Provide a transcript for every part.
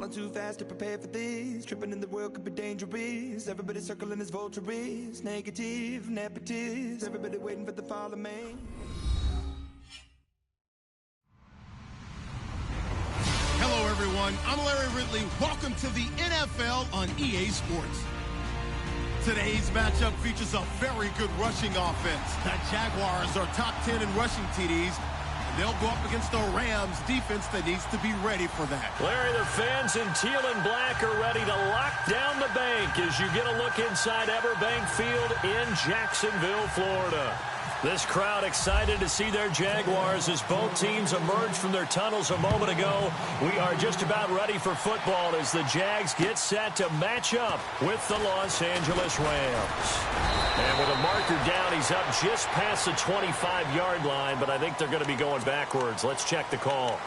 Falling too fast to prepare for this. Tripping in the world could be dangerous. Everybody circling as vultures. Negative, nepotist. Everybody waiting for the fall of man. Hello, everyone. I'm Larry Ridley. Welcome to the NFL on EA Sports. Today's matchup features a very good rushing offense. The Jaguars are top 10 in rushing TDs. They'll go up against the Rams defense that needs to be ready for that. Larry, the fans in teal and black are ready to lock down the bank as you get a look inside Everbank Field in Jacksonville, Florida. This crowd excited to see their Jaguars as both teams emerged from their tunnels a moment ago. We are just about ready for football as the Jags get set to match up with the Los Angeles Rams. And with a marker down, he's up just past the 25-yard line, but I think they're going to be going backwards. Let's check the call.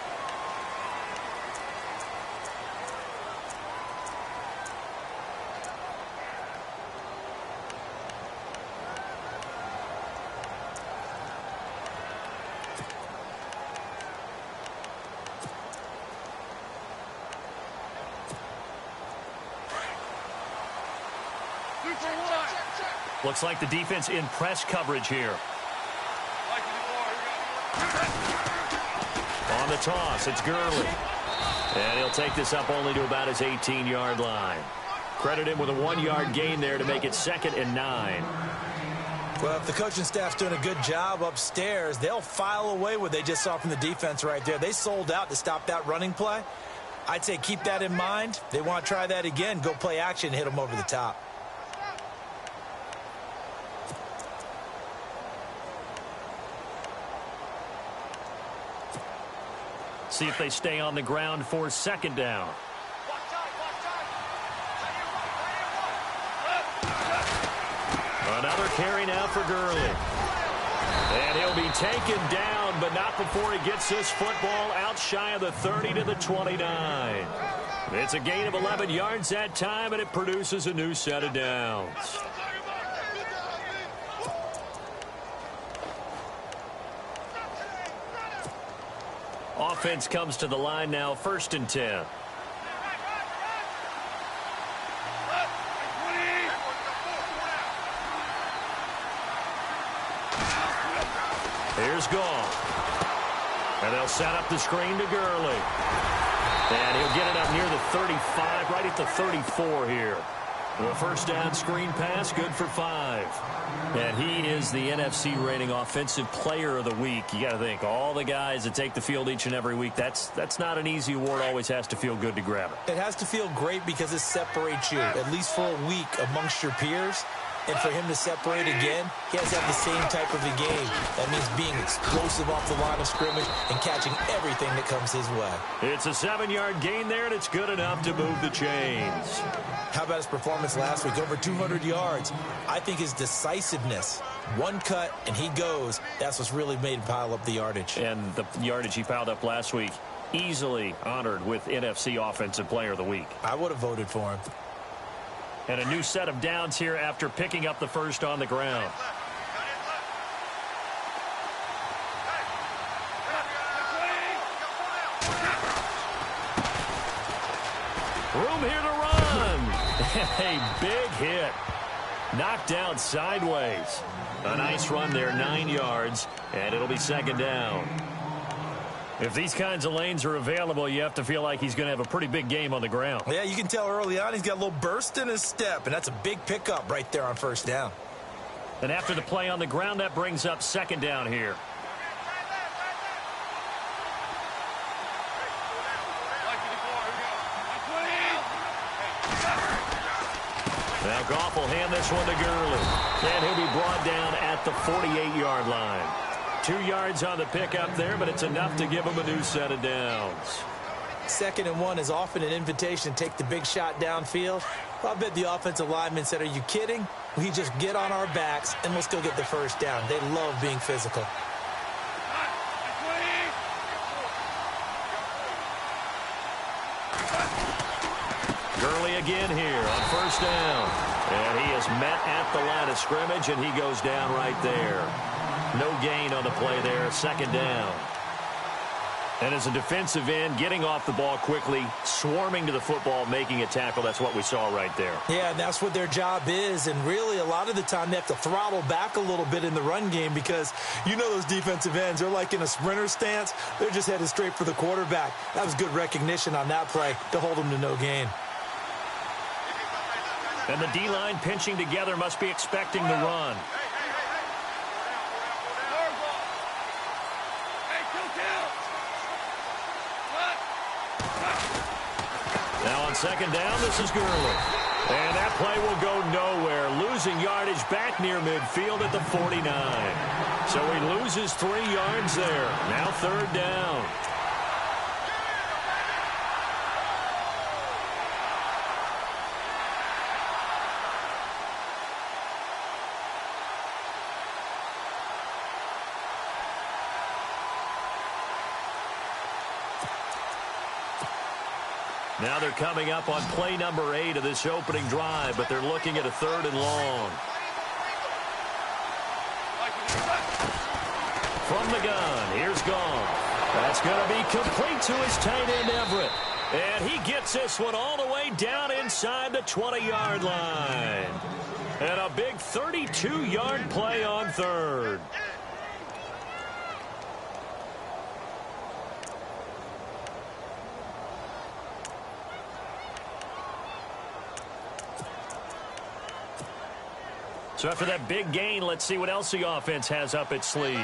Looks like the defense in press coverage here. On the toss, it's Gurley. And he'll take this up only to about his 18-yard line. Credit him with a 1-yard gain there to make it 2nd and 9. Well, if the coaching staff's doing a good job upstairs, they'll file away what they just saw from the defense right there. They sold out to stop that running play. I'd say keep that in mind. They want to try that again. Go play action, hit them over the top. See if they stay on the ground for 2nd down. Another carry now for Gurley. And he'll be taken down, but not before he gets this football out shy of the 30 to the 29. It's a gain of 11 yards that time, and it produces a new set of downs. Offense comes to the line now, 1st and 10. Here's Goff. And they'll set up the screen to Gurley. And he'll get it up near the 35, right at the 34 here. The 1st down screen pass, good for 5. And he is the NFC rating offensive player of the week. You got to think, all the guys that take the field each and every week, that's not an easy award. Always has to feel good to grab it. It has to feel great because it separates you, at least for a week, amongst your peers. And for him to separate again, he has to have the same type of a game. That means being explosive off the line of scrimmage and catching everything that comes his way. It's a 7-yard gain there, and it's good enough to move the chains. How about his performance last week? Over 200 yards. I think his decisiveness, one cut, and he goes. That's what's really made him pile up the yardage. And the yardage he piled up last week, easily honored with NFC Offensive Player of the Week. I would have voted for him. And a new set of downs here after picking up the first on the ground. Room here to run. A big hit. Knocked down sideways. A nice run there, 9 yards, and it'll be 2nd down. If these kinds of lanes are available, you have to feel like he's going to have a pretty big game on the ground. Yeah, you can tell early on he's got a little burst in his step, and that's a big pickup right there on 1st down. And after the play on the ground, that brings up 2nd down here. Now Goff will hand this one to Gurley. And he'll be brought down at the 48-yard line. 2 yards on the pickup there, but it's enough to give him a new set of downs. 2nd and 1 is often an invitation to take the big shot downfield. Well, I bet the offensive lineman said, are you kidding? We just get on our backs and let's go get the 1st down. They love being physical. Gurley again here on 1st down. And he is met at the line of scrimmage, and he goes down right there. No gain on the play there, 2nd down. And as a defensive end, getting off the ball quickly, swarming to the football, making a tackle, that's what we saw right there. Yeah, and that's what their job is. And really, a lot of the time, they have to throttle back a little bit in the run game because you know those defensive ends, they're like in a sprinter stance. They're just headed straight for the quarterback. That was good recognition on that play to hold them to no gain. And the D-line pinching together must be expecting the run. Now on second down, this is Gurley. And that play will go nowhere, losing yardage back near midfield at the 49. So he loses 3 yards there. Now third down. Now they're coming up on play number 8 of this opening drive, but they're looking at a 3rd and long. From the gun, here's Gone. That's going to be complete to his tight end, Everett. And he gets this one all the way down inside the 20-yard line. And a big 32-yard play on 3rd. So after that big gain, let's see what else the offense has up its sleeve.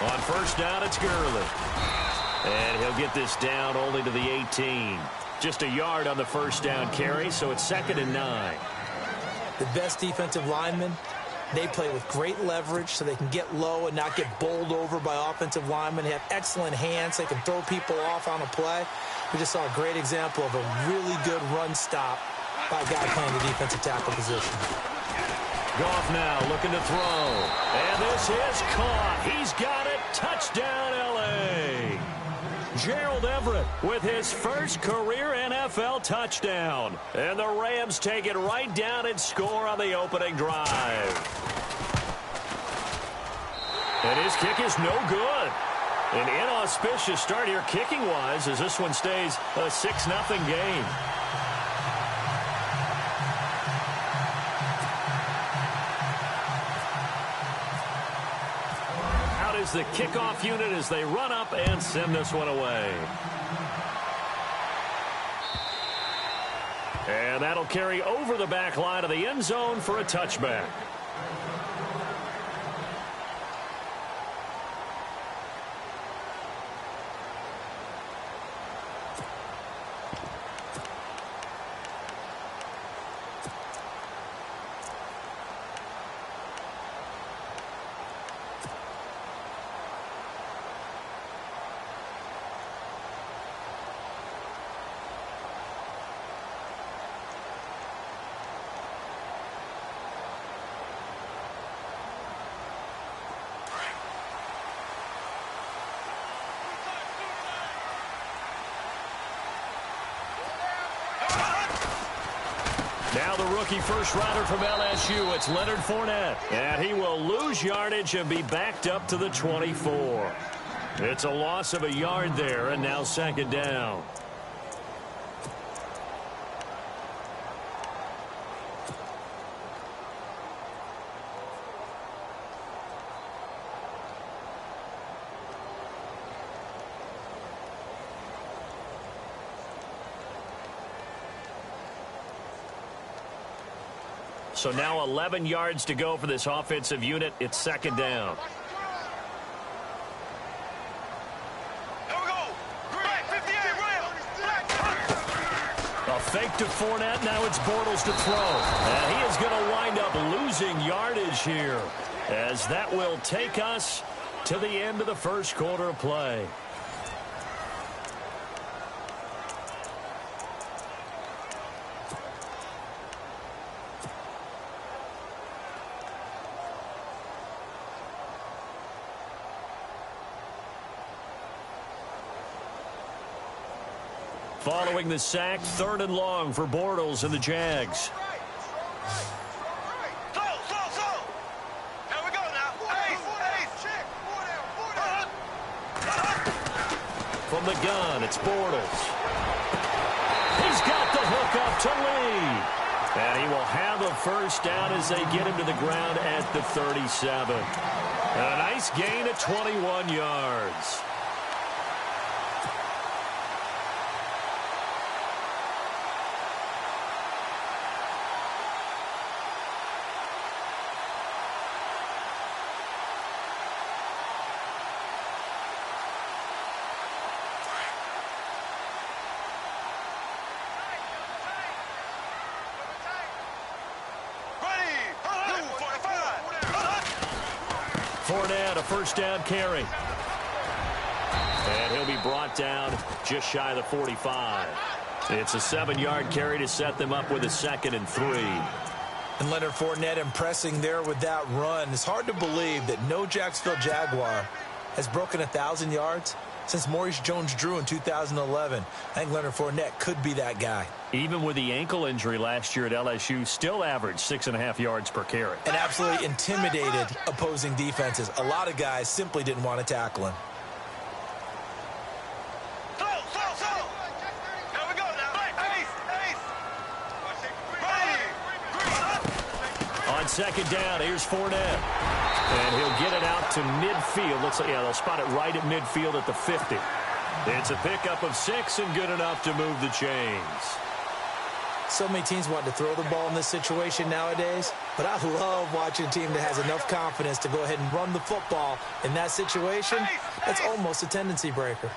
On first down, it's Gurley. And he'll get this down only to the 18. Just a yard on the first down carry, so it's 2nd and 9. The best defensive linemen, they play with great leverage so they can get low and not get bowled over by offensive linemen. They have excellent hands. They can throw people off on a play. We just saw a great example of a really good run stop by a guy playing the defensive tackle position. Goff now looking to throw. And this is caught. He's got it. Touchdown, L.A. Gerald Everett with his first career NFL touchdown. And the Rams take it right down and score on the opening drive. And his kick is no good. An inauspicious start here kicking-wise as this one stays a 6-0 game. Out is the kickoff unit as they run up and send this one away. And that'll carry over the back line of the end zone for a touchback. Now the rookie first-rounder from LSU, it's Leonard Fournette. And he will lose yardage and be backed up to the 24. It's a loss of a yard there, and now 2nd down. So now 11 yards to go for this offensive unit. It's 2nd down. A fake to Fournette. Now it's Bortles to throw. And he is going to wind up losing yardage here, as that will take us to the end of the first quarter of play. Following the sack, 3rd and long for Bortles and the Jags. from the gun, it's Bortles. He's got the hook up to Lee. And he will have a first down as they get him to the ground at the 37. And a nice gain of 21 yards. Fournette, a first down carry. And he'll be brought down just shy of the 45. It's a 7-yard carry to set them up with a 2nd and 3. And Leonard Fournette impressing there with that run. It's hard to believe that no Jacksonville Jaguar has broken 1,000 yards since Maurice Jones-Drew in 2011. I think Leonard Fournette could be that guy. Even with the ankle injury last year at LSU, still averaged 6.5 yards per carry. And absolutely intimidated opposing defenses. A lot of guys simply didn't want to tackle him. On 2nd down, here's Fournette. And he'll get it out to midfield. Looks like, yeah, they'll spot it right at midfield at the 50. It's a pickup of 6 and good enough to move the chains. So many teams want to throw the ball in this situation nowadays, but I love watching a team that has enough confidence to go ahead and run the football in that situation. It's almost a tendency breaker.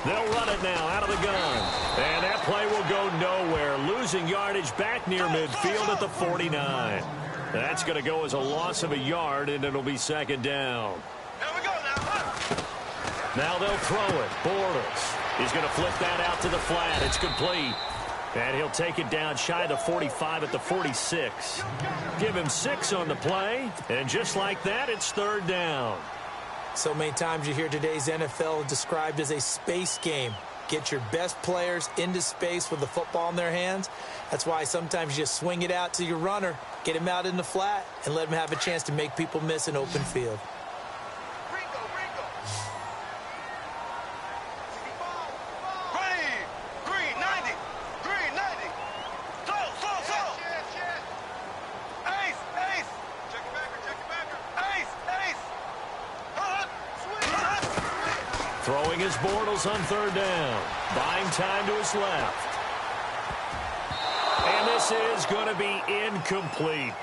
They'll run it now out of the gun. And that play will go nowhere. Losing yardage back near midfield at the 49. That's going to go as a loss of a yard, and it'll be 2nd down. Now they'll throw it. Bortles. He's going to flip that out to the flat. It's complete. And he'll take it down shy of the 45 at the 46. Give him 6 on the play. And just like that, it's 3rd down. So many times you hear today's NFL described as a space game. Get your best players into space with the football in their hands. That's why sometimes you just swing it out to your runner, get him out in the flat, and let him have a chance to make people miss an open field. Throwing his Bortles on 3rd down. Buying time to his left. And this is going to be incomplete.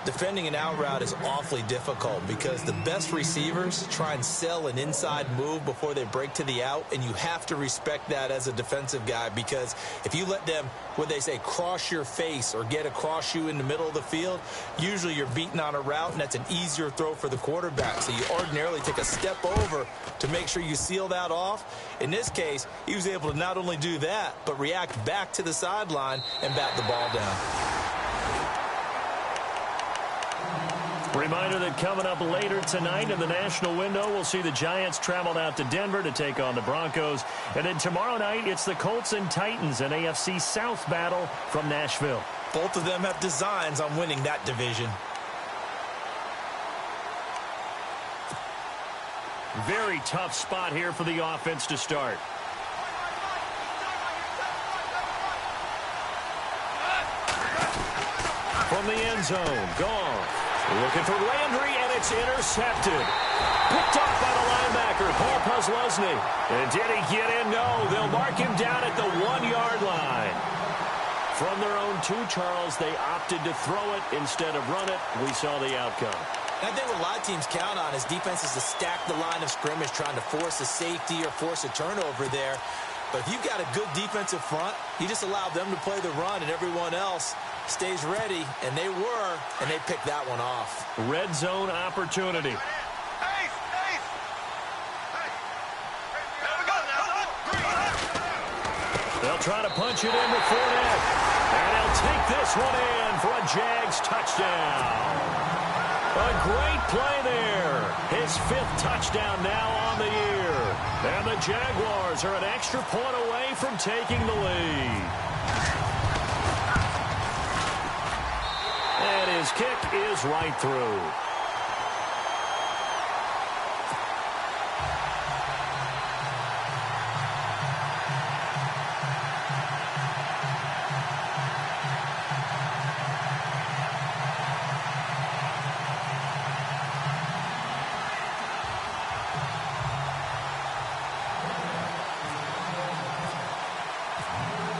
Defending an out route is awfully difficult because the best receivers try and sell an inside move before they break to the out, and you have to respect that as a defensive guy, because if you let them, what they say, cross your face or get across you in the middle of the field, usually you're beaten on a route, and that's an easier throw for the quarterback. So you ordinarily take a step over to make sure you seal that off. In this case, he was able to not only do that, but react back to the sideline and bat the ball down. Reminder that coming up later tonight in the national window, we'll see the Giants travel out to Denver to take on the Broncos. And then tomorrow night, it's the Colts and Titans, an AFC South battle from Nashville. Both of them have designs on winning that division. Very tough spot here for the offense to start. From the end zone, Goff. Looking for Landry, and it's intercepted. Picked off by the linebacker, Paul Posluszny. And did he get in? No. They'll mark him down at the 1-yard line. From their own 2, Charles, they opted to throw it instead of run it. We saw the outcome. And I think what a lot of teams count on is defenses to stack the line of scrimmage, trying to force a safety or force a turnover there. But if you've got a good defensive front, you just allow them to play the run, and everyone else stays ready, and they were, and they picked that one off. Red zone opportunity. They'll try to punch it in with Fournette. And they'll take this one in for a Jags touchdown. A great play there. His 5th touchdown now on the year. And the Jaguars are an extra point away away from taking the lead. And his kick is right through.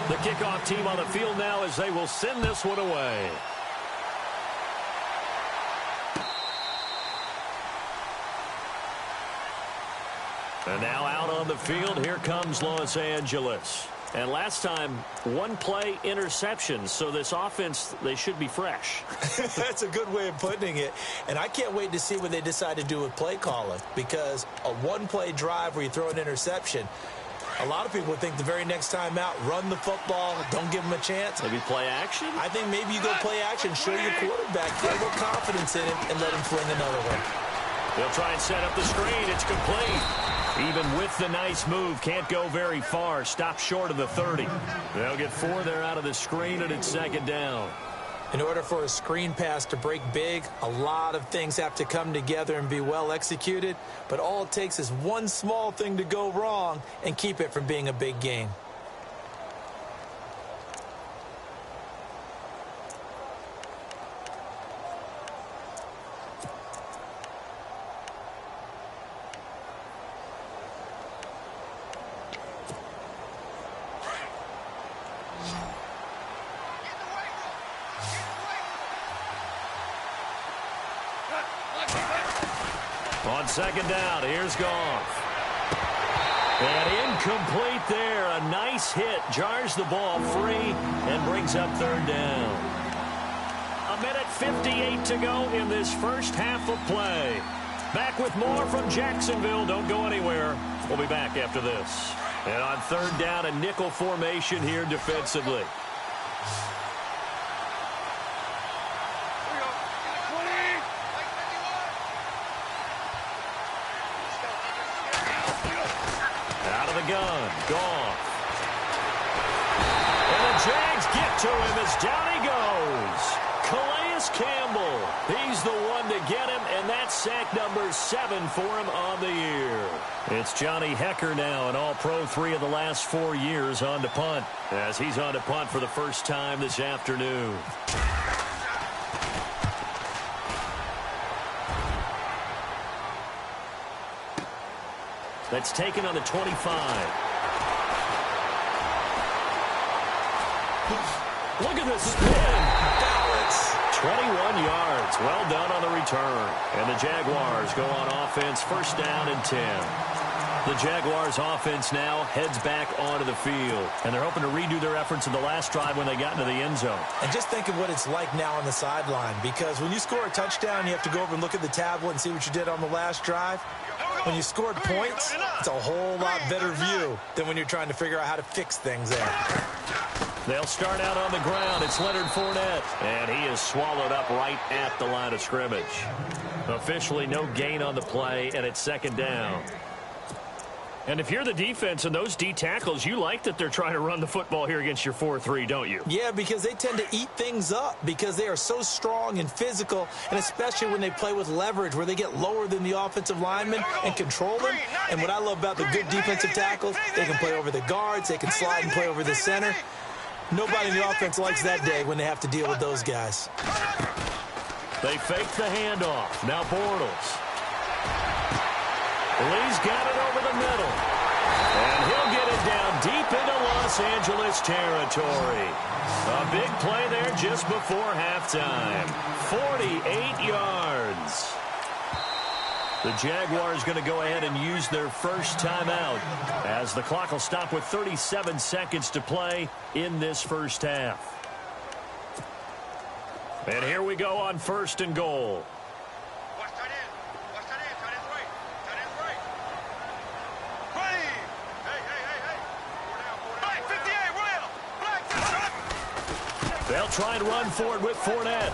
The kickoff team on the field now as they will send this one away. And now out on the field, here comes Los Angeles. And last time, one-play interception, so this offense, they should be fresh. That's a good way of putting it. And I can't wait to see what they decide to do with play calling, because a one-play drive where you throw an interception, a lot of people think the very next time out, run the football, don't give them a chance. Maybe play action? I think maybe you go play action, show your quarterback, get a little confidence in him, and let him fling another one. They'll try and set up the screen. It's complete. Even with the nice move, can't go very far. Stop short of the 30. They'll get 4 there out of the screen, and it's second down. In order for a screen pass to break big, a lot of things have to come together and be well executed. But all it takes is one small thing to go wrong and keep it from being a big game. On second down, here's Goff. And incomplete there. A nice hit. Jars the ball free and brings up third down. 1:58 to go in this first half of play. Back with more from Jacksonville. Don't go anywhere. We'll be back after this. And on third down, a nickel formation here defensively. Gun, Goff. And the Jags get to him as down he goes. Calais Campbell, he's the one to get him, and that's sack number 7 for him on the year. It's Johnny Hecker now, an all-pro 3 of the last 4 years on to punt, as he's on to punt for the first time this afternoon. That's taken on the 25. Look at this spin. Balance. 21 yards. Well done on the return. And the Jaguars go on offense, first down and 10. The Jaguars offense now heads back onto the field. And they're hoping to redo their efforts in the last drive when they got into the end zone. And just think of what it's like now on the sideline, because when you score a touchdown, you have to go over and look at the tablet and see what you did on the last drive. When you scored points, it's a whole lot better view than when you're trying to figure out how to fix things there. They'll start out on the ground. It's Leonard Fournette, and he is swallowed up right at the line of scrimmage. Officially no gain on the play, and it's second down. And if you're the defense and those D tackles, you like that they're trying to run the football here against your 4-3, don't you? Yeah, because they tend to eat things up because they are so strong and physical, and especially when they play with leverage where they get lower than the offensive linemen and control them. And what I love about the good defensive tackles, they can play over the guards, they can slide and play over the center. Nobody in the offense likes that day when they have to deal with those guys. They fake the handoff. Now Bortles. Lee's got it over the middle. And he'll get it down deep into Los Angeles territory. A big play there just before halftime. 48 yards. The Jaguars going to go ahead and use their first timeout as the clock will stop with 37 seconds to play in this first half. And here we go on first and goal. They'll try and run for it with Fournette.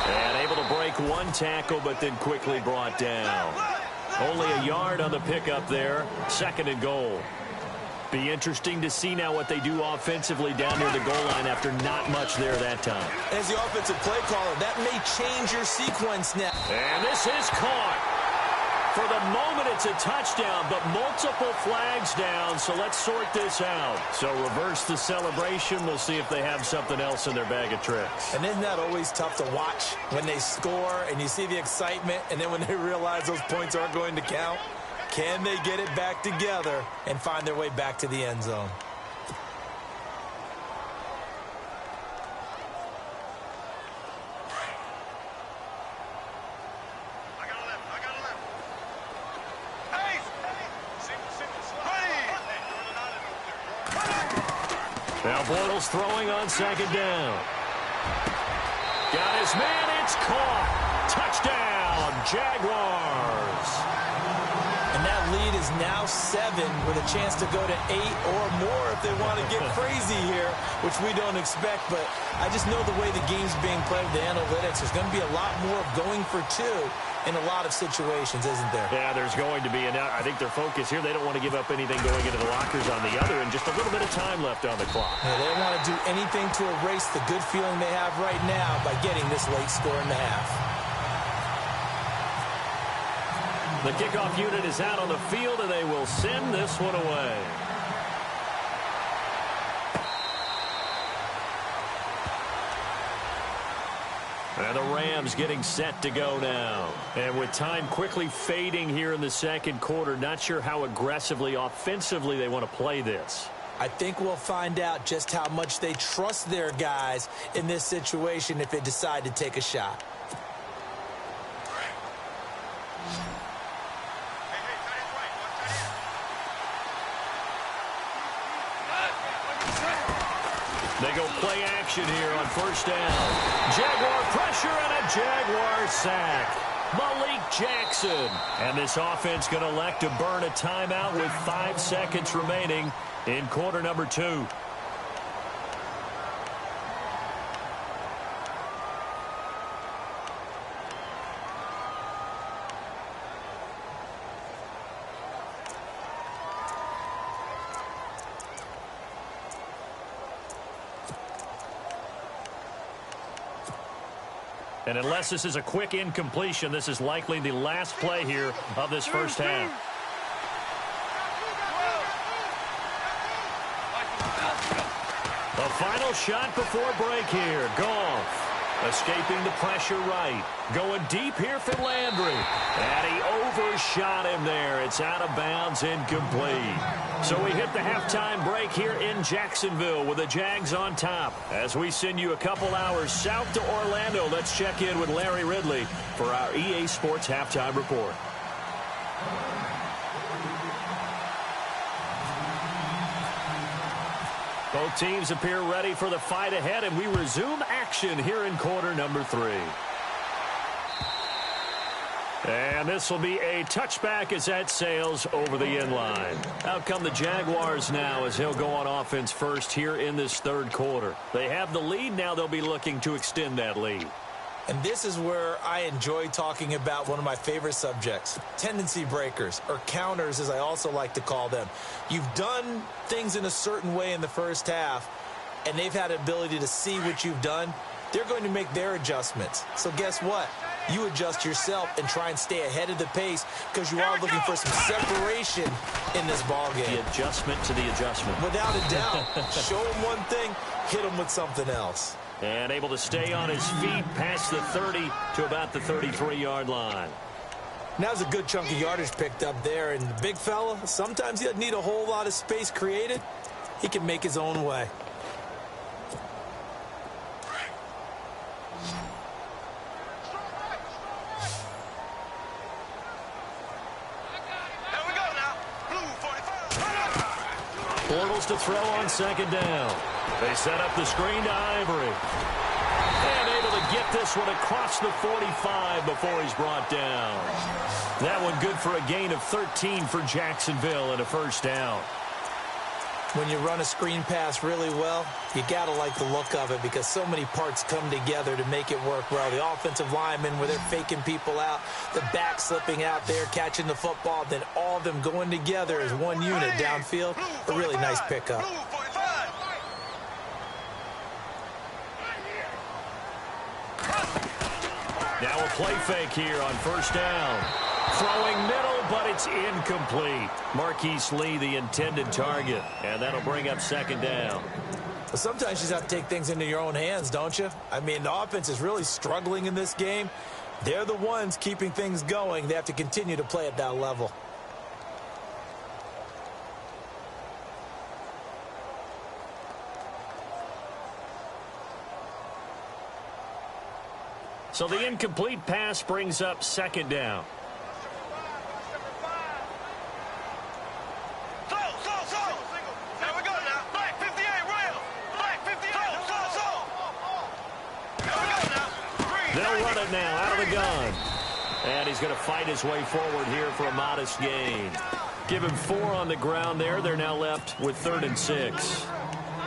And able to break one tackle, but then quickly brought down. Only a yard on the pickup there. Second and goal. Be interesting to see now what they do offensively down near the goal line after not much there that time. As the offensive play caller, that may change your sequence now. And this is caught. For the moment, it's a touchdown, but multiple flags down, so let's sort this out. So reverse the celebration. We'll see if they have something else in their bag of tricks. And isn't that always tough to watch when they score and you see the excitement, and then when they realize those points aren't going to count? Can they get it back together and find their way back to the end zone? Now Bortles throwing on second down. Got his man, it's caught. Touchdown, Jaguars. And that lead is now 7 with a chance to go to 8 or more if they want to get crazy here, which we don't expect. But I just know the way the game's being played with the analytics, there's going to be a lot more of going for 2 in a lot of situations, isn't there? Yeah, there's going to be. And I think their focus here, they don't want to give up anything going into the lockers on the other, and just a little bit of time left on the clock. Yeah, they don't want to do anything to erase the good feeling they have right now by getting this late score in the half. The kickoff unit is out on the field, and they will send this one away. And the Rams getting set to go now. And with time quickly fading here in the second quarter, not sure how aggressively, offensively they want to play this. I think we'll find out just how much they trust their guys in this situation if they decide to take a shot. They go play action here on first down. Jaguar pressure and a Jaguar sack. Malik Jackson. And this offense going to elect to burn a timeout with 5 seconds remaining in quarter number 2. And unless this is a quick incompletion, this is likely the last play here of this first half. The final shot before break here. Goff escaping the pressure right. Going deep here for Landry. And he overshot him there. It's out of bounds, incomplete. So we hit the halftime break here in Jacksonville with the Jags on top. As we send you a couple hours south to Orlando, let's check in with Larry Ridley for our EA Sports Halftime Report. Both teams appear ready for the fight ahead, and we resume action here in quarter number 3. And this will be a touchback as that sails over the end line. Out come the Jaguars now as he'll go on offense first here in this third quarter. They have the lead. Now they'll be looking to extend that lead. And this is where I enjoy talking about one of my favorite subjects, tendency breakers, or counters as I also like to call them. You've done things in a certain way in the first half, and they've had the ability to see what you've done. They're going to make their adjustments. So guess what? You adjust yourself and try and stay ahead of the pace because you are looking for some separation in this ballgame. The adjustment to the adjustment. Without a doubt. Show him one thing, hit him with something else. And able to stay on his feet past the 30 to about the 33-yard line. Now there's a good chunk of yardage picked up there. And the big fella, sometimes he doesn't need a whole lot of space created. He can make his own way. Bortles to throw on second down. They set up the screen to Ivory. And able to get this one across the 45 before he's brought down. That one good for a gain of 13 for Jacksonville and a first down. When you run a screen pass really well, you got to like the look of it because so many parts come together to make it work well. The offensive linemen, where they're faking people out, the back slipping out there, catching the football, then all of them going together as one unit downfield. A really nice pickup. Now a play fake here on first down. Throwing middle, but it's incomplete. Marquise Lee, the intended target, and that'll bring up second down. Well, sometimes you just have to take things into your own hands, don't you? I mean, the offense is really struggling in this game. They're the ones keeping things going. They have to continue to play at that level. So the incomplete pass brings up second down. They'll run it now out of the gun. And he's going to fight his way forward here for a modest gain. Give him 4 on the ground there. They're now left with 3rd and 6.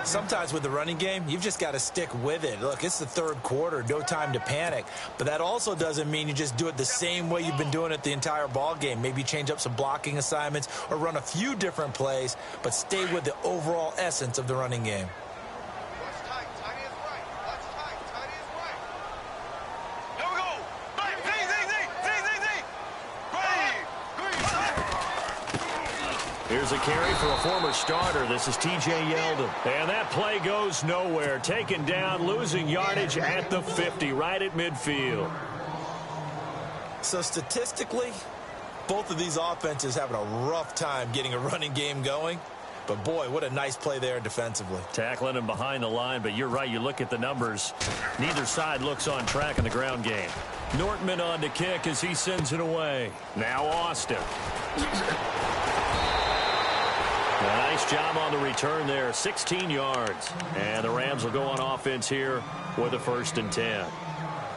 Sometimes with the running game, you've just got to stick with it. Look, it's the third quarter, no time to panic. But that also doesn't mean you just do it the same way you've been doing it the entire ball game. Maybe change up some blocking assignments or run a few different plays, but stay with the overall essence of the running game. Here's a carry for a former starter. This is T.J. Yeldon. And that play goes nowhere. Taken down, losing yardage at the 50, right at midfield. So statistically, both of these offenses having a rough time getting a running game going. But, boy, what a nice play there defensively. Tackling him behind the line, but you're right. You look at the numbers. Neither side looks on track in the ground game. Nortman on to kick as he sends it away. Now Austin. A nice job on the return there, 16 yards. And the Rams will go on offense here with a 1st and 10.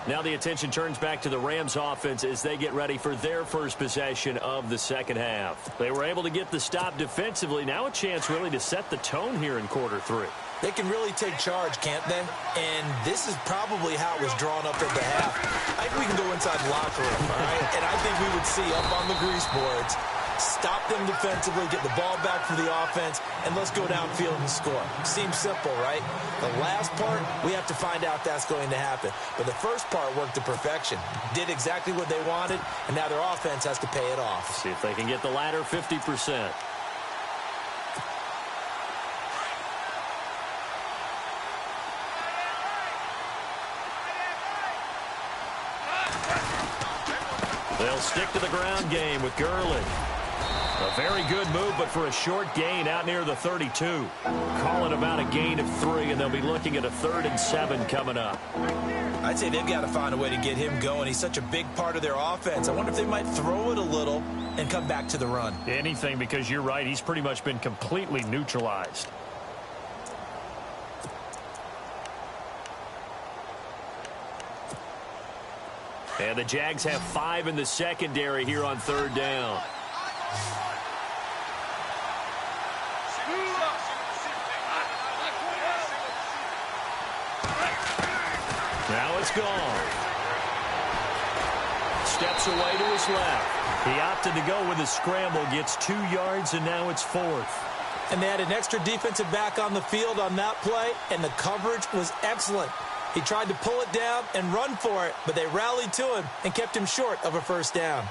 Now the attention turns back to the Rams offense as they get ready for their first possession of the second half. They were able to get the stop defensively. Now a chance really to set the tone here in quarter 3. They can really take charge, can't they? And this is probably how it was drawn up at the half. I think we can go inside the locker room, all right? And I think we would see up on the grease boards, stop them defensively, get the ball back for the offense, and let's go downfield and score. Seems simple, right? The last part, we have to find out that's going to happen. But the first part worked to perfection. Did exactly what they wanted, and now their offense has to pay it off. See if they can get the latter 50%. They'll stick to the ground game with Gurley. A very good move, but for a short gain out near the 32. Calling about a gain of 3, and they'll be looking at a 3rd and 7 coming up. I'd say they've got to find a way to get him going. He's such a big part of their offense. I wonder if they might throw it a little and come back to the run. Anything, because you're right. He's pretty much been completely neutralized. And the Jags have 5 in the secondary here on 3rd down. Now it's gone. Steps away to his left. He opted to go with a scramble, gets 2 yards, and now it's 4th. And they had an extra defensive back on the field on that play, and the coverage was excellent. He tried to pull it down and run for it, but they rallied to him and kept him short of a 1st down.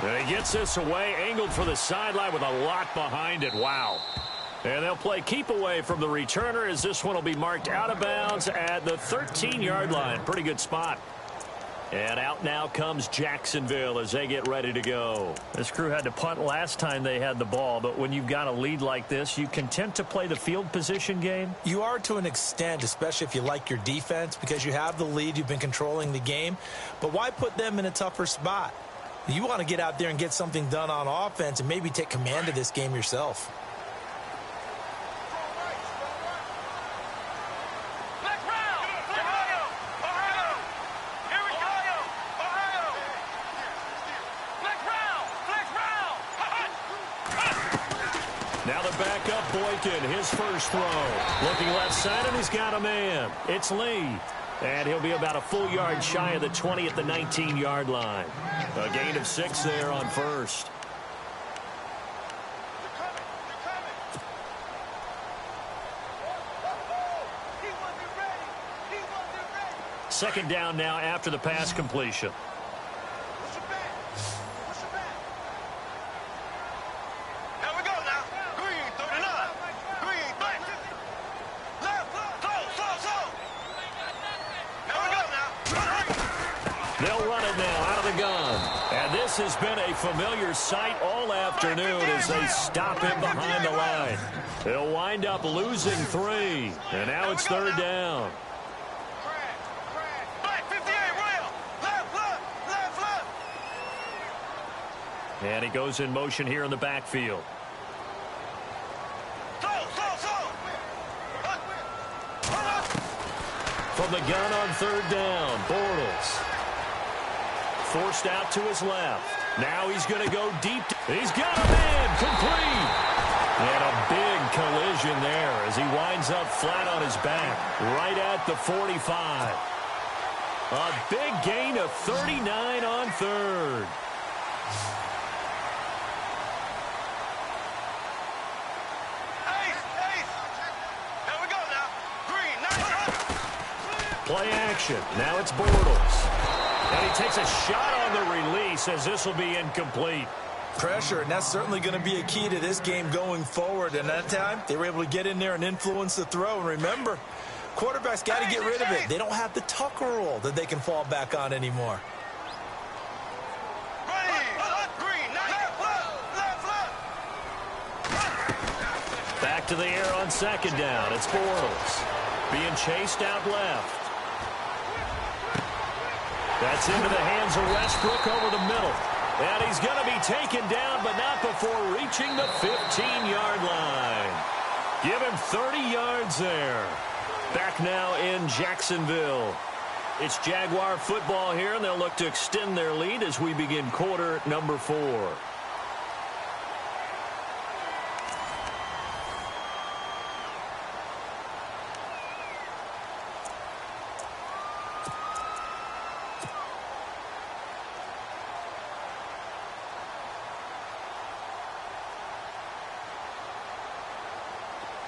And he gets this away, angled for the sideline with a lot behind it. Wow. And they'll play keep away from the returner as this one will be marked out of bounds at the 13-yard line. Pretty good spot. And out now comes Jacksonville as they get ready to go. This crew had to punt last time they had the ball, but when you've got a lead like this, you content to play the field position game? You are to an extent, especially if you like your defense, because you have the lead, you've been controlling the game. But why put them in a tougher spot? You want to get out there and get something done on offense and maybe take command of this game yourself. Now the backup Boykin, his first throw. Looking left side, and he's got a man. It's Lee. And he'll be about a full yard shy of the 20 at the 19-yard line. A gain of 6 there on first. Second down now after the pass completion. They'll run it now out of the gun. And this has been a familiar sight all afternoon as they stop him behind the line. They'll wind up losing 3. And now it's third down. And he goes in motion here in the backfield. From the gun on third down, Bortles. Forced out to his left. Now he's going to go deep. He's got a man, complete. And a big collision there as he winds up flat on his back, right at the 45. A big gain of 39 on third. Play action. Now it's Bortles. And he takes a shot on the release as this will be incomplete. Pressure, and that's certainly going to be a key to this game going forward. And that time, they were able to get in there and influence the throw. And remember, quarterbacks got to get rid of it. They don't have the Tucker rule that they can fall back on anymore. Back to the air on second down. It's Bortles. Being chased out left. That's into the hands of Westbrook over the middle. And he's going to be taken down, but not before reaching the 15-yard line. Give him 30 yards there. Back now in Jacksonville. It's Jaguar football here, and they'll look to extend their lead as we begin quarter number 4.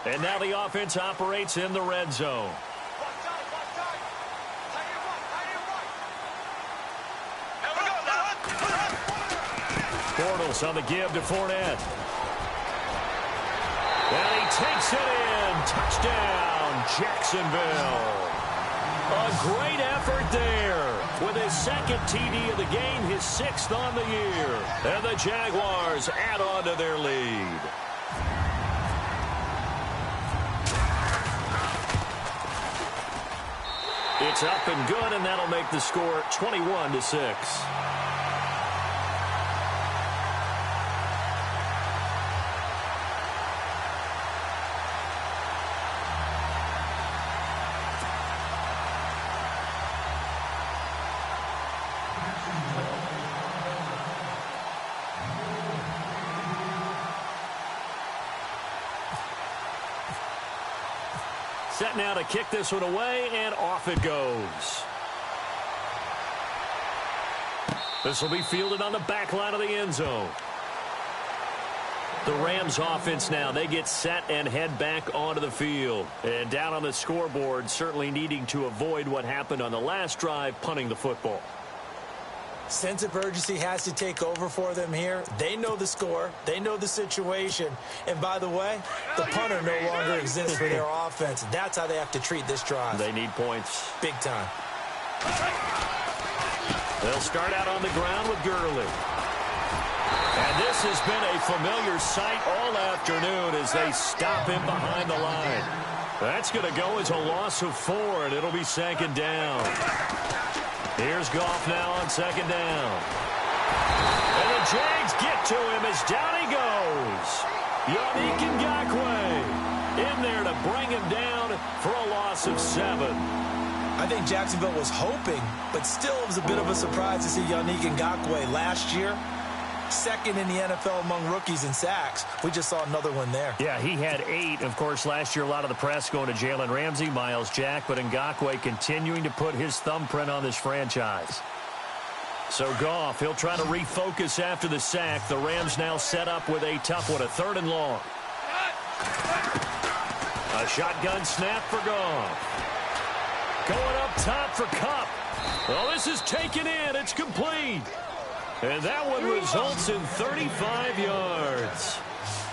And now the offense operates in the red zone. Bortles on the give to Fournette. And he takes it in. Touchdown, Jacksonville. A great effort there. With his second TD of the game, his 6th on the year. And the Jaguars add on to their lead. It's up and good, and that'll make the score 21-6. Set now to kick this one away, and off it goes. This will be fielded on the back line of the end zone. The Rams offense now, they get set and head back onto the field. And down on the scoreboard, certainly needing to avoid what happened on the last drive, punting the football. Sense of urgency has to take over for them here. They know the score. They know the situation. And by the way, the punter no longer exists for their offense. That's how they have to treat this drive. They need points. Big time. They'll start out on the ground with Gurley. And this has been a familiar sight all afternoon as they stop him behind the line. That's going to go as a loss of 4, and it'll be second down. Here's Goff now on second down. And the Jags get to him as down he goes. Yannick Ngakoue in there to bring him down for a loss of 7. I think Jacksonville was hoping, but still it was a bit of a surprise to see Yannick Ngakoue last year. second in the NFL among rookies in sacks. We just saw another one there. Yeah, he had 8. Of course, last year a lot of the press going to Jalen Ramsey, Myles Jack, but Ngakoue continuing to put his thumbprint on this franchise. So Goff, he'll try to refocus after the sack. The Rams now set up with a tough one, a 3rd and long. A shotgun snap for Goff. Going up top for Kupp. Well, this is taken in. It's complete. And that one results in 35 yards.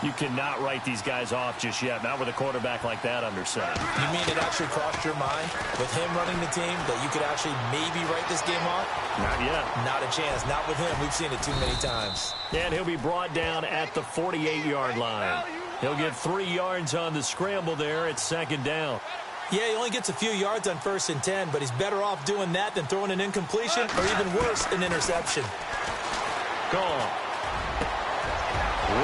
You cannot write these guys off just yet, not with a quarterback like that under center. You mean it actually crossed your mind with him running the team that you could actually maybe write this game off? Not yet. Not a chance. Not with him. We've seen it too many times. And he'll be brought down at the 48-yard line. He'll get 3 yards on the scramble there at 2nd down. Yeah, he only gets a few yards on 1st and 10, but he's better off doing that than throwing an incompletion or even worse, an interception. Gone.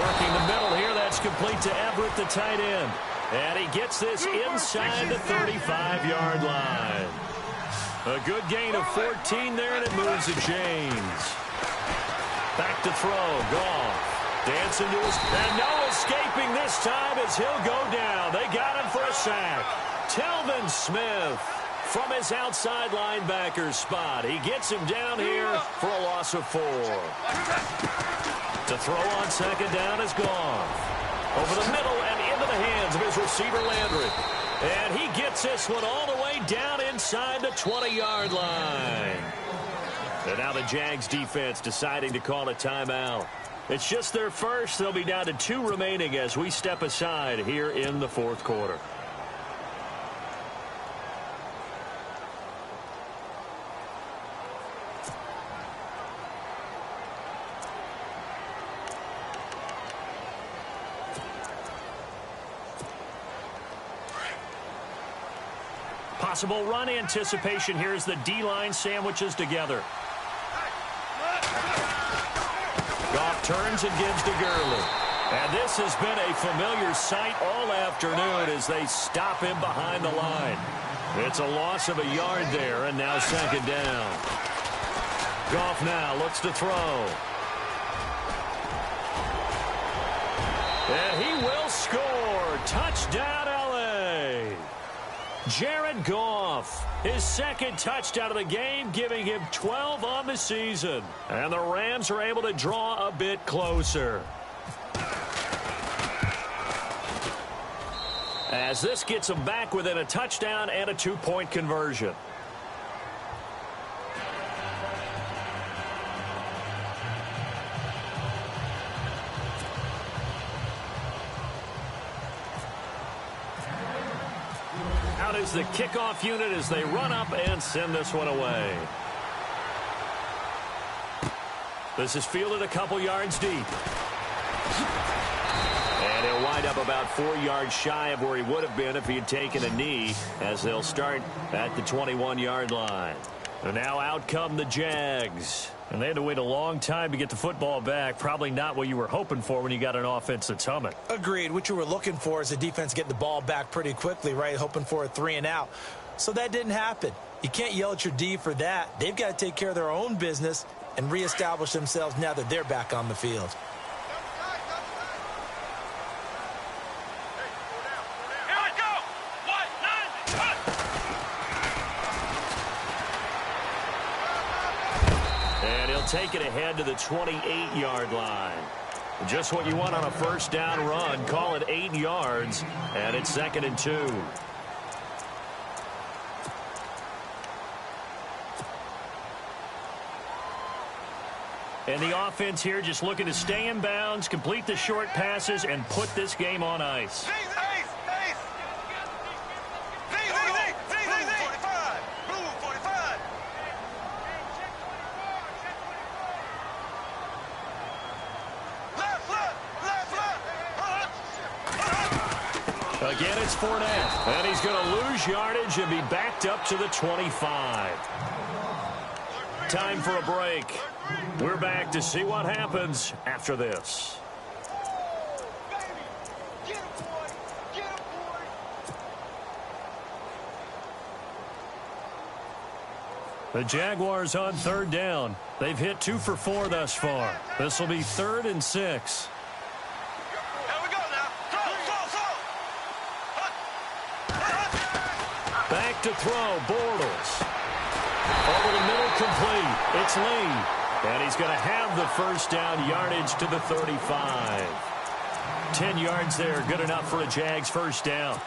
Working the middle here. That's complete to Everett, the tight end. And he gets this inside the 35-yard line. A good gain of 14 there, and it moves to James. Back to throw. Goff. Dancing to his... And no escaping this time as he'll go down. They got him for a sack. Telvin Smith from his outside linebacker spot. He gets him down here for a loss of 4. To throw on 2nd down is Goff. Over the middle and into the hands of his receiver Landry. And he gets this one all the way down inside the 20-yard line. And now the Jags defense deciding to call a timeout. It's just their first. They'll be down to 2 remaining as we step aside here in the 4th quarter. Possible run anticipation here as the D-line sandwiches together. Goff turns and gives to Gurley. And this has been a familiar sight all afternoon as they stop him behind the line. It's a loss of a yard there, and now 2nd down. Goff now looks to throw. And he will score. Touchdown, L.A. Jared Goff, his 2nd touchdown of the game, giving him 12 on the season. And the Rams are able to draw a bit closer. As this gets them back within a touchdown and a 2-point conversion. Out is the kickoff unit as they run up and send this one away. This is fielded a couple yards deep. And he'll wind up about 4 yards shy of where he would have been if he had taken a knee, as they'll start at the 21-yard line. And now out come the Jags. And they had to wait a long time to get the football back. Probably not what you were hoping for when you got an offense that's humming. Agreed. What you were looking for is the defense getting the ball back pretty quickly, right? Hoping for a 3 and out. So that didn't happen. You can't yell at your D for that. They've got to take care of their own business and reestablish themselves now that they're back on the field. Take it ahead to the 28-yard line. Just what you want on a 1st down run. Call it 8 yards, and it's 2nd and 2. And the offense here just looking to stay in bounds, complete the short passes, and put this game on ice. Again, it's Fournette, and he's going to lose yardage and be backed up to the 25. Time for a break. We're back to see what happens after this. The Jaguars on third down. They've hit 2 for 4 thus far. This will be 3rd and 6. Back to throw, Bortles. Over the middle, complete. It's Lee. And he's going to have the first down, yardage to the 35. 10 yards there, good enough for a Jags first down.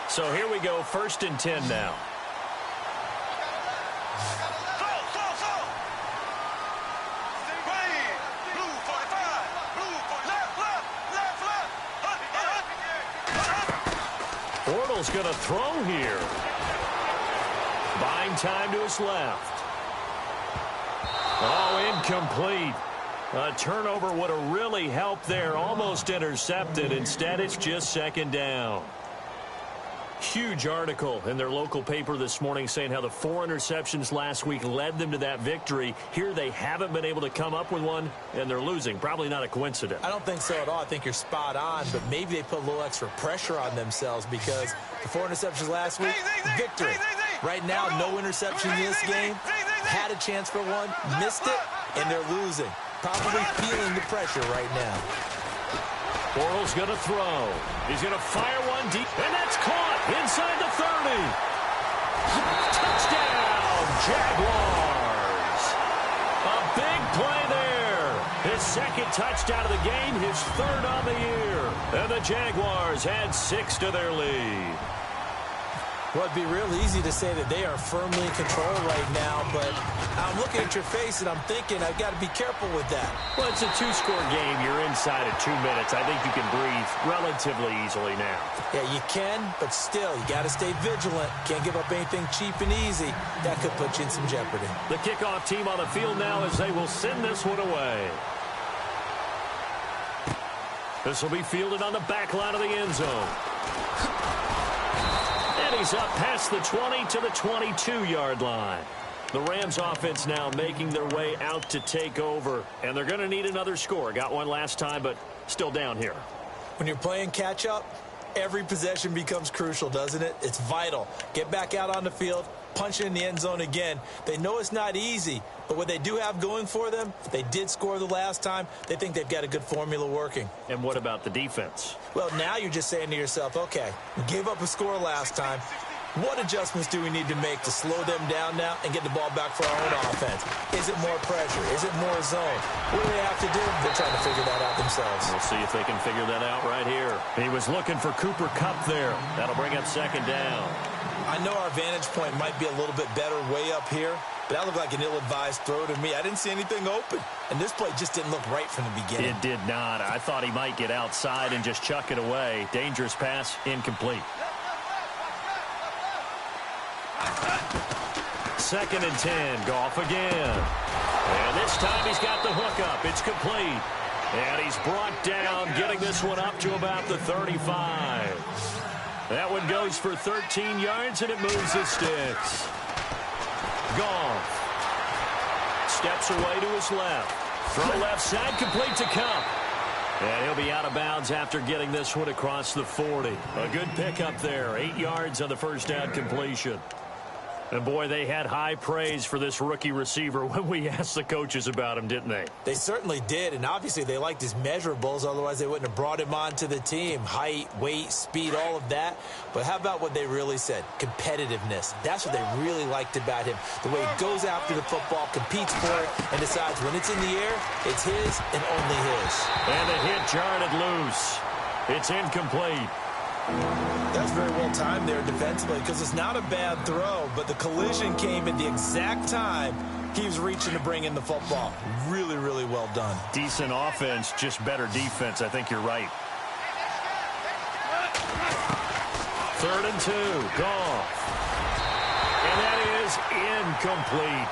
So here we go, 1st and 10 now. Bortles going to throw here. Buying time to his left. Oh, incomplete. A turnover would have really helped there. Almost intercepted. Instead, it's just 2nd down. Huge article in their local paper this morning saying how the 4 interceptions last week led them to that victory. Here they haven't been able to come up with one, and they're losing. Probably not a coincidence. I don't think so at all. I think you're spot on, but maybe they put a little extra pressure on themselves because the 4 interceptions last week, victory. Right now, no interception in this game. Had a chance for one, missed it, and they're losing. Probably feeling the pressure right now. Bortles going to throw. He's going to fire one deep, and that's caught inside the 30. Touchdown, Jaguars. A big play there. His 2nd touchdown of the game, his 3rd on the year. And the Jaguars add 6 to their lead. Well, it'd be real easy to say that they are firmly in control right now, but I'm looking at your face and I'm thinking I've got to be careful with that. Well, it's a 2-score game. You're inside of 2 minutes. I think you can breathe relatively easily now. Yeah, you can, but still, you got to stay vigilant. Can't give up anything cheap and easy. That could put you in some jeopardy. The kickoff team on the field now as they will send this one away. This will be fielded on the back line of the end zone. He's up past the 20 to the 22-yard line. The Rams offense now making their way out to take over, and they're going to need another score. Got one last time, but still down here. When you're playing catch-up, every possession becomes crucial, doesn't it? It's vital. Get back out on the field, punch it in the end zone again. They know it's not easy, but what they do have going for them, they did score the last time. They think they've got a good formula working. And what about the defense? Well, now you're just saying to yourself, okay, we gave up a score last time. What adjustments do we need to make to slow them down now and get the ball back for our own offense? Is it more pressure? Is it more zone? What do they have to do? They're trying to figure that out themselves. We'll see if they can figure that out right here. He was looking for Cooper Kupp there. That'll bring up 2nd down. I know our vantage point might be a little bit better way up here, but that looked like an ill-advised throw to me. I didn't see anything open, and this play just didn't look right from the beginning. It did not. I thought he might get outside and just chuck it away. Dangerous pass, incomplete. 2nd and 10, Goff again. And this time he's got the hook up. It's complete. And he's brought down, getting this one up to about the 35. That one goes for 13 yards, and it moves the sticks. Goff steps away to his left. Throw left side, complete to Kupp. And he'll be out of bounds after getting this one across the 40. A good pickup there. 8 yards on the first down completion. And, boy, they had high praise for this rookie receiver when we asked the coaches about him, didn't they? They certainly did, and obviously they liked his measurables. Otherwise, they wouldn't have brought him onto the team. Height, weight, speed, all of that. But how about what they really said? Competitiveness. That's what they really liked about him. The way he goes after the football, competes for it, and decides when it's in the air, it's his and only his. And the hit jarred it loose. It's incomplete. That's very well timed there defensively because it's not a bad throw, but the collision came at the exact time he was reaching to bring in the football. Really, really well done. Decent offense, just better defense. I think you're right. 3rd and 2, Goff. And that is incomplete.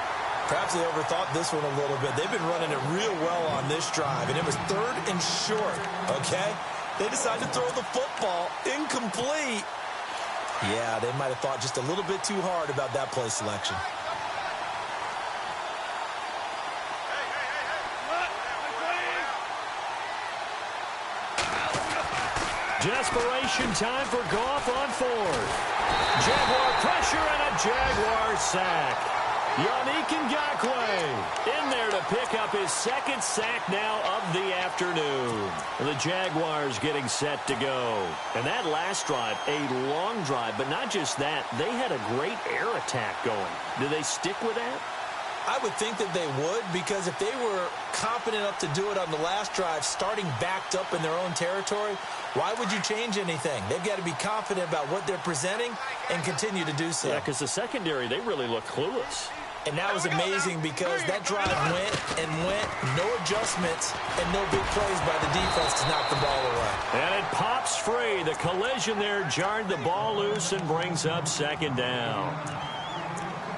Perhaps they overthought this one a little bit. They've been running it real well on this drive, and it was 3rd and short, okay? They decided to throw the football incomplete. Yeah, they might have thought just a little bit too hard about that play selection. Desperation time for Goff on 4th. Jaguar pressure and a Jaguar sack. Yannick Ngakoue in there to pick up his second sack now of the afternoon. The Jaguars getting set to go. And that last drive, a long drive, but not just that. They had a great air attack going. Do they stick with that? I would think that they would, because if they were confident enough to do it on the last drive, starting backed up in their own territory, why would you change anything? They've got to be confident about what they're presenting and continue to do so. Yeah, because the secondary, they really look clueless. And that was amazing because that drive went and went, no adjustments, and no big plays by the defense to knock the ball away. And it pops free. The collision there jarred the ball loose and brings up second down.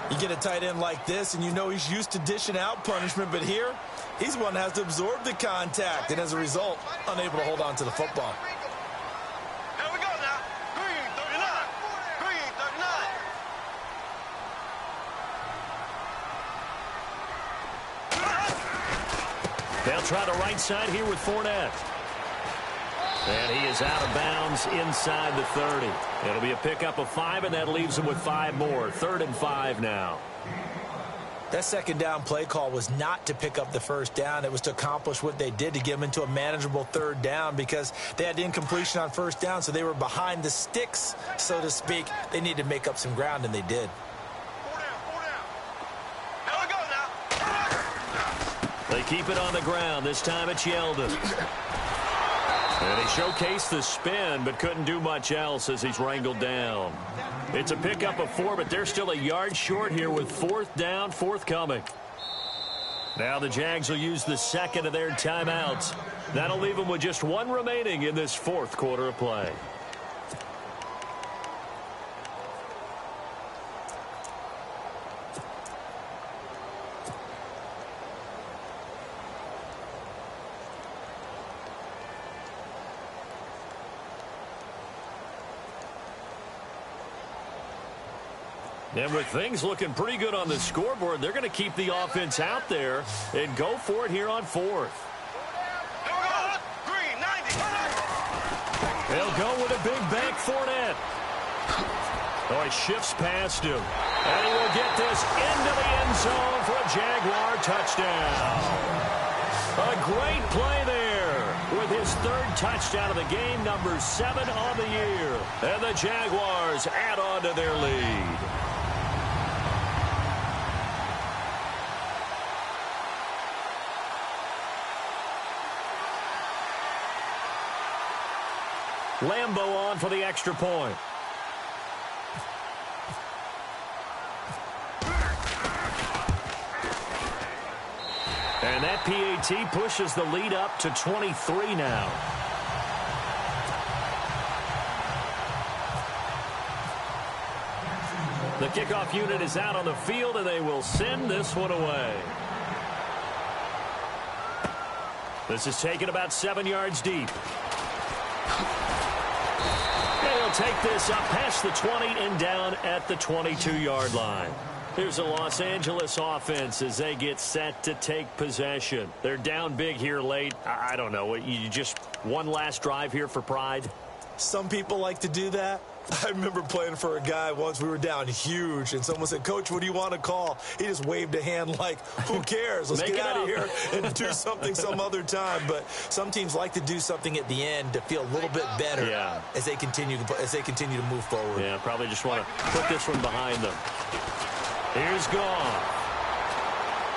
You get a tight end like this, and you know he's used to dishing out punishment, but here, he's one that has to absorb the contact, and as a result, unable to hold on to the football. Here we go now. Green 39. Green 39. They'll try the right side here with Fournette. And he is out of bounds inside the 30. It'll be a pickup of 5, and that leaves him with 5 more. 3rd and 5 now. That second down play call was not to pick up the first down. It was to accomplish what they did, to get them into a manageable 3rd down, because they had incompletion on first down, so they were behind the sticks, so to speak. They needed to make up some ground, and they did. 4 down. Here we go now. They keep it on the ground. This time it's Yeldon. And he showcased the spin, but couldn't do much else as he's wrangled down. It's a pickup of 4, but they're still a yard short here with 4th down forthcoming. Now the Jags will use the second of their timeouts. That'll leave them with just 1 remaining in this 4th quarter of play. And with things looking pretty good on the scoreboard, they're going to keep the offense out there and go for it here on 4th. Here we go. Green 90. They'll go with a big bank Fournette. Oh, he shifts past him. And he will get this into the end zone for a Jaguar touchdown. A great play there with his 3rd touchdown of the game, number 7 on the year. And the Jaguars add on to their lead. Lambo on for the extra point. And that PAT pushes the lead up to 23 now. The kickoff unit is out on the field, and they will send this one away. This is taken about 7 yards deep. Take this up past the 20 and down at the 22-yard line. Here's a Los Angeles offense as they get set to take possession. They're down big here late. I don't know. You just one last drive here for pride? Some people like to do that. I remember playing for a guy once. We were down huge, and someone said, "Coach, what do you want to call?" He just waved a hand like, who cares? Let's get out of here and do something some other time. But some teams like to do something at the end to feel a little bit better as they continue to move forward. Yeah, probably just want to put this one behind them. Here's Goff.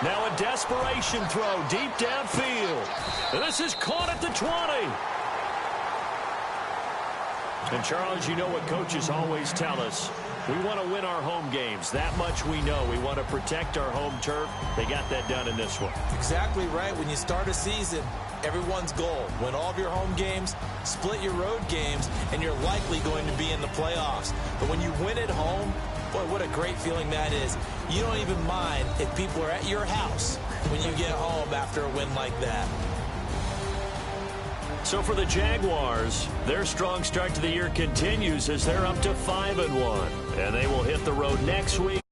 Now a desperation throw deep downfield. And this is caught at the 20. And, Charles, you know what coaches always tell us. We want to win our home games. That much we know. We want to protect our home turf. They got that done in this one. Exactly right. When you start a season, everyone's goal, win all of your home games, split your road games, and you're likely going to be in the playoffs. But when you win at home, boy, what a great feeling that is. You don't even mind if people are at your house when you get home after a win like that. So for the Jaguars, their strong start to the year continues as they're up to 5-1. And they will hit the road next week.